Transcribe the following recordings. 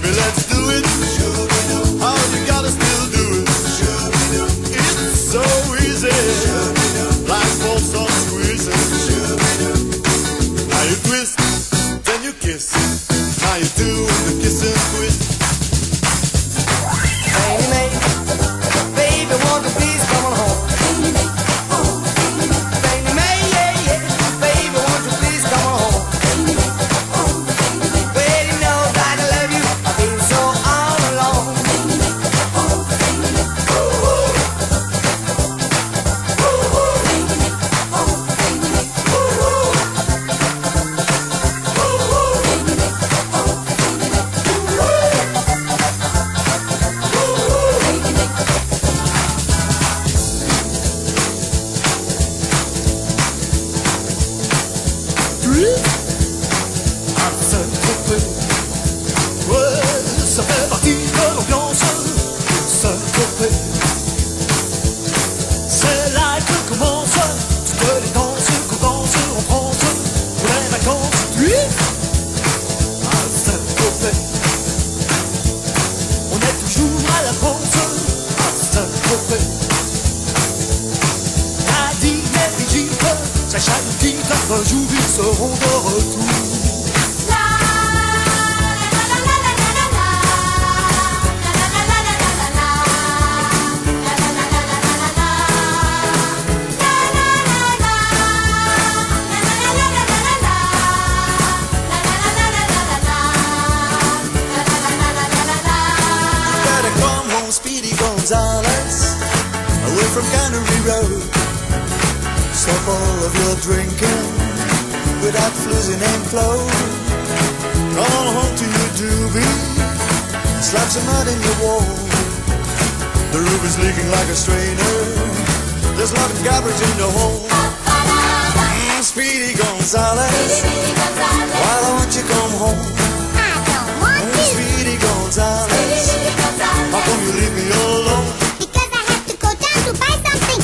Baby, let's do it. How you gotta still do it. It's so easy. Life falls on too easy. Now you twist, then you kiss. Now you do the kiss and twist. Baby, baby, won't you please come on home? Baby, yeah, yeah. Baby, won't you please come on home? Well, you know that I love you. I've been so all alone. Ça fait partie de l'ambiance. C'est là que commence toutes les danses qu'on danse en France pour les vacances. On est toujours à la France. Nadine et Brigitte, Sacha nous quitte. Un jour ils seront de retour. Speedy Gonzales, away from Cannery Road. Stop all of your drinking without losing and flow. Come on home to your doobie, slap some mud in your wall. The roof is leaking like a strainer. There's a lot of garbage in the hole. Speedy Gonzales, why don't you come home? Speedy Gonzales, how come you leave me all alone? Because I have to go down to buy something.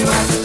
Watch,